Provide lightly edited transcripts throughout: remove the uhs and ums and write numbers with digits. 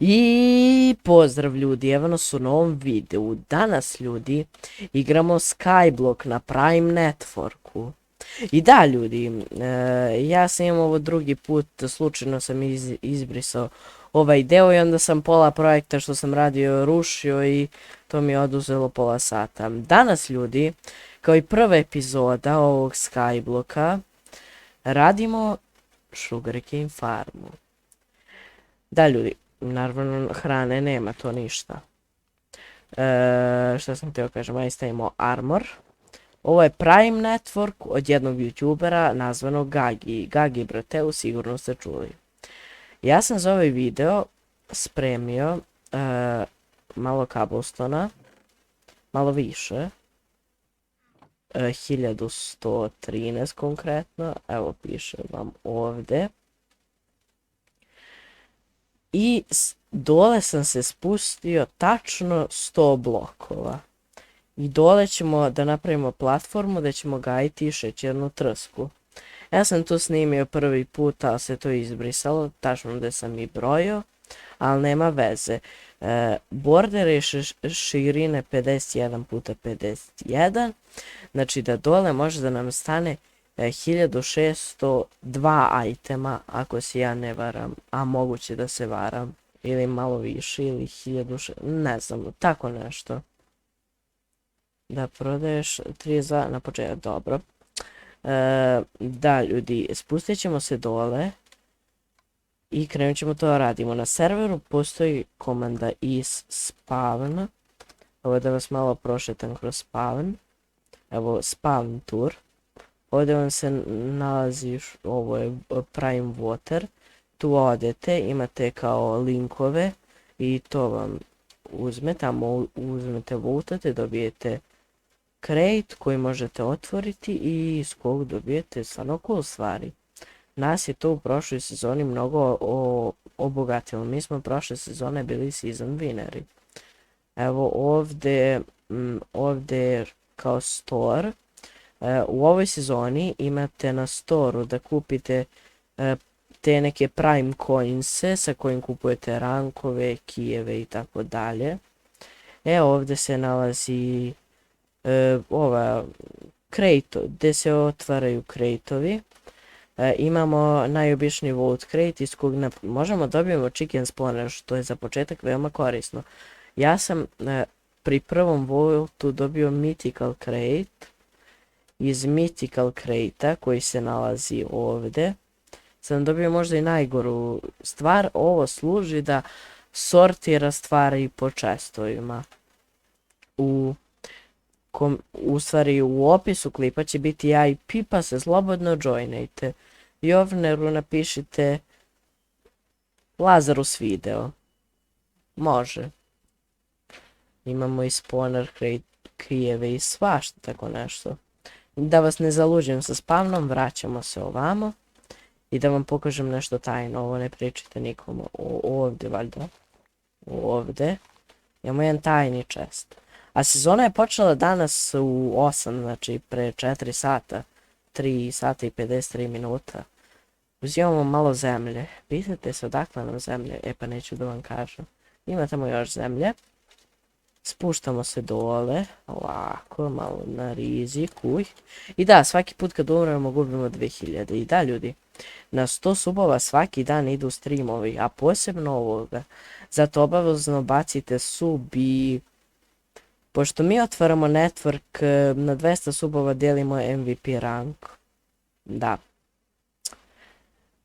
I pozdrav ljudi, evo nas u novom videu. Danas ljudi igramo Skyblock na Prime Networku. I da ljudi, ja sam imao ovo drugi put, slučajno sam izbrisao ovaj deo i onda sam pola projekta što sam radio rušio i to mi je oduzelo pola sata. Danas ljudi, kao i prva epizoda ovog Skyblocka, radimo Sugarcane farmu. Da ljudi, naravno hrane nema, to ništa. Šta sam htio kažem, aj stavimo armor. Ovo je Prime Network od jednog youtubera nazvanog Gagi. Gagi Brateu, sigurno ste čuli. Ja sam za ovaj video spremio malo cobblestona, malo više. 1113 konkretno, evo piše vam ovdje. I dole sam se spustio tačno 100 blokova. I dole ćemo da napravimo platformu da ćemo gajiti šećernu trsku. Ja sam tu snimio prvi put, ali se to izbrisalo, tačno gdje sam i brojio, ali nema veze. Border je širine 51 puta 51, znači da dole može da nam stane 1602 itema, ako se ja ne varam, a moguće da se varam, ili malo više, ili 1600, ne znam, tako nešto. Da prodaješ 32 na početak, dobro. Da ljudi, spustit ćemo se dole i krenut ćemo to radimo. Na serveru postoji komanda is spawn, ovo da vas malo prošetam kroz spawn, evo spawn tour. Ovdje vam se nalazi, ovo je Prime Water, tu odete, imate kao linkove i to vam uzme, tamo uzmete, vutate, dobijete crate koji možete otvoriti i iz kog dobijete stvarno cool stvari. Nas je to u prošloj sezoni mnogo obogatilo, mi smo prošle sezone bili season winneri. Evo ovdje je kao store. U ovoj sezoni imate na storu da kupite te neke prime coinse sa kojim kupujete rankove, kijeve i tako dalje. Ovdje se nalazi ova crate, gdje se otvaraju crateovi. Imamo najobičniji vault crate iz kog možemo dobijemo chicken spawner, što je za početak veoma korisno. Ja sam pri prvom vaultu dobio mythical crate. Iz mythical crate-a koji se nalazi ovdje sam dobio možda i najgoru stvar. Ovo služi da sortira stvari po chestovima. U stvari u opisu klipa će biti IP, pa se slobodno joinajte. I ovneru napišite Lazarus video. Može. Imamo i spawner crate, kijeve i svašta tako nešto. Da vas ne zaluđujem sa spavnom, vraćamo se ovamo i da vam pokažem nešto tajno. Ovo ne pričajte nikomu. Ovdje valjda. Ovdje. Imamo jedan tajni chest. A sezona je počela danas u 8, znači pre 4 sata. 3 sata i 53 minuta. Uzimamo malo zemlje. Pitate se odakle nam zemlje? Pa neću da vam kažem. Ima tamo još zemlje. Spuštamo se dole, ovako, malo na riziku. I da, svaki put kad umremo gubimo 2000. I da ljudi, na 100 subova svaki dan idu streamovi, a posebno ovoga. Zato obavezno bacite sub i... Pošto mi otvaramo network, na 200 subova delimo MVP rank. Da.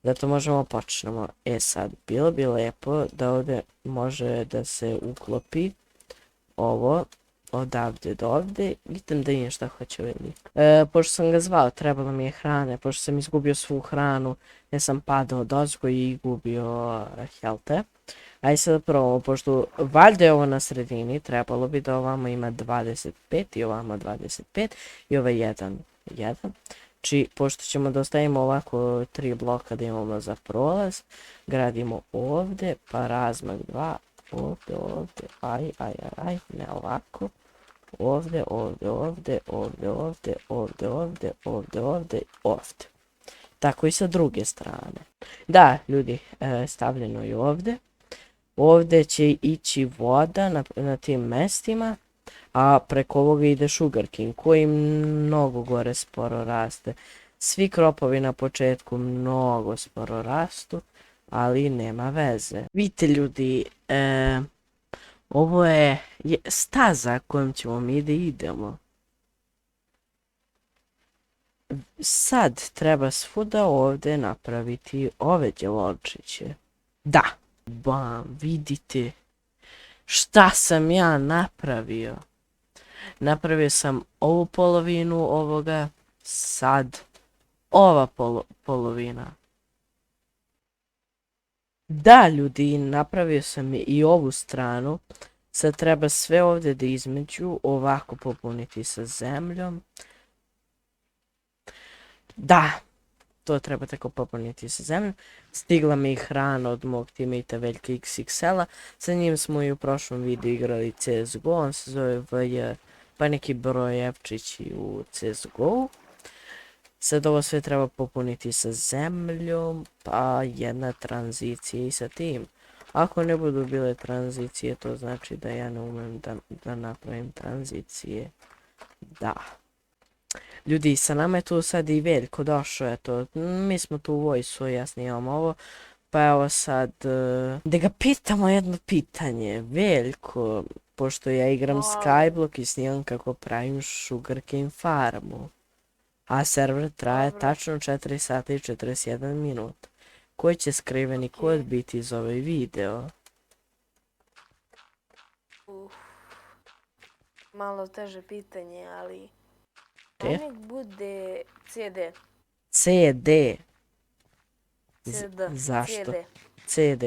Zato možemo počnemo. Sad, bilo bi lepo da ovdje može da se uklopi ovo, odavde do ovdje, vidim da nije šta hoće ovaj lik. Pošto sam ga zvao, trebalo mi je hrane, pošto sam izgubio svu hranu, ja sam padao dozgo i gubio helte. Ajde sad probamo, pošto valjda je ovo na sredini, trebalo bi da ovamo ima 25 i ovamo 25 i ovo je 1. Znači, pošto ćemo da ostavimo ovako 3 bloka da imamo za prolaz, gradimo ovdje, pa razmak 2, ovdje, ne ovako, ovdje. Tako i sa druge strane. Da, ljudi, stavljeno je ovdje. Ovdje će ići voda na tim mestima, a preko ovoga ide sugarcane koji mnogo gore sporo raste. Svi kropovi na početku mnogo sporo rastu, ali nema veze. Vidite ljudi, ovo je staza kojom ćemo mi da idemo. Sad treba svuda ovdje napraviti ove djevojčiće. Da, bam, vidite šta sam ja napravio. Napravio sam ovu polovinu ovoga, sad ova polovina. Da ljudi, napravio sam i ovu stranu. Sad treba sve ovdje da između ovako popuniti sa zemljom. Da, to treba tako popuniti sa zemljom. Stigla mi hrana od mog teammate Veljka XXL-a. Sa njim smo i u prošlom videu igrali CSGO, on se zove VJ, pa neki brojevčići u CSGO. Sad ovo sve treba popuniti sa zemljom, pa jedna tranzicija i sa tim. Ako ne budu bile tranzicije, to znači da ja ne umem da napravim tranzicije. Da. Ljudi, sa nama je tu sad i Veljko došao, eto, mi smo tu u vojsu, ja snimam ovo, pa evo sad, da ga pitamo jedno pitanje. Veljko, pošto ja igram Skyblock i snimam kako pravim sugarcane farmu, a server traje tačno 4 sata i 41 minut. Koji će skriveni kod biti iz ovaj video? Malo teže pitanje, ali... Nek bude CD. CD. CD. Zašto? CD.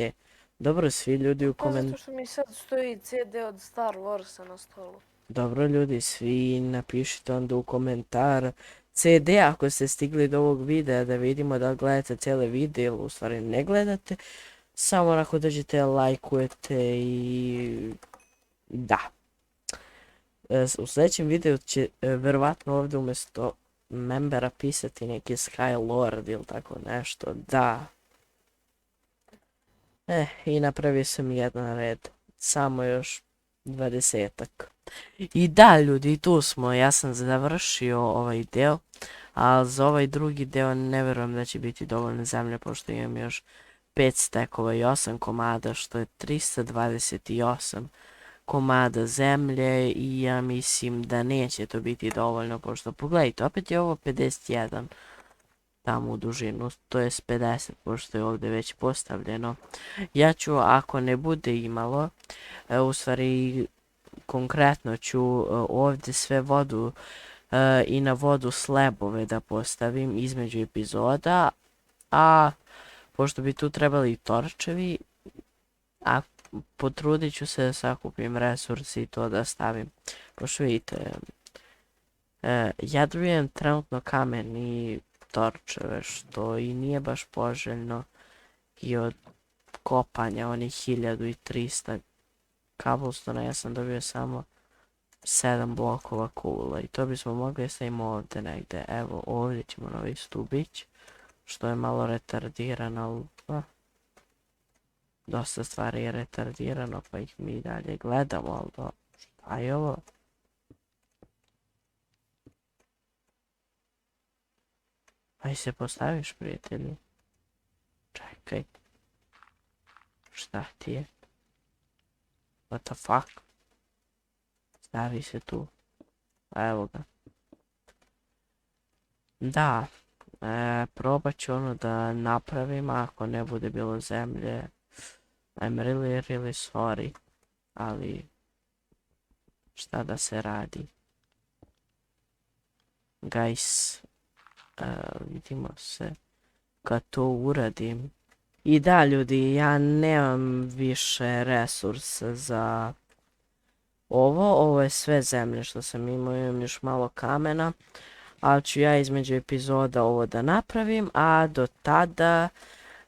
Dobro, svi ljudi u komentarima. Zato što mi sad stoji CD od Star Warsa na stolu. Dobro ljudi, svi napišite onda u komentar CD ako ste stigli do ovog videa da vidimo da gledate cijele video ili u stvari ne gledate. Samo onako dođete, lajkujete i... Da. U sljedećem videu će verovatno ovdje umjesto membera pisati neki Skylord ili tako nešto. Da. I napravio sam jedan red. Samo još 20-ak. I da ljudi, tu smo, ja sam završio ovaj deo, a za ovaj drugi deo ne vjerujem da će biti dovoljno zemlje, pošto imam još 5 stekova i 8 komada, što je 328 komada zemlje i ja mislim da neće to biti dovoljno, pošto pogledajte, opet je ovo 51 tamo u dužinu, to je 50, pošto je ovdje već postavljeno. Ja ću, ako ne bude imalo, u stvari konkretno ću ovdje sve vodu i na vodu slabove da postavim između epizoda, a pošto bi tu trebali i torčevi, a potrudit ću se da sakupim resursi i to da stavim. Pošto vidite, ja dobijem trenutno kamen i torčeve, što i nije baš poželjno, i od kopanja onih 1300 cobblestone ja sam dobio samo 7 blokova kula i to bismo mogli stavimo ovdje negdje. Evo ovdje ćemo novi stubić, što je malo retardirano, ali dosta stvari je retardirano pa ih mi dalje gledamo, ali dobro. Šta je ovo? Aj se postaviš, prijatelju. Čekaj. Šta ti je? What the fuck? Stavi se tu. A evo ga. Da. Probat ću ono da napravim, ako ne bude bilo zemlje. I'm really sorry. Ali... šta da se radi? Guys... vidimo se kad to uradim. I da ljudi, ja nemam više resursa za ovo je sve zemlje što sam imao, imam još malo kamena, ali ću ja između epizoda ovo da napravim, a do tada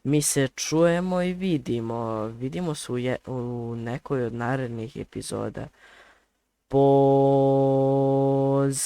mi se čujemo i vidimo se u nekoj od narednih epizoda. Poz!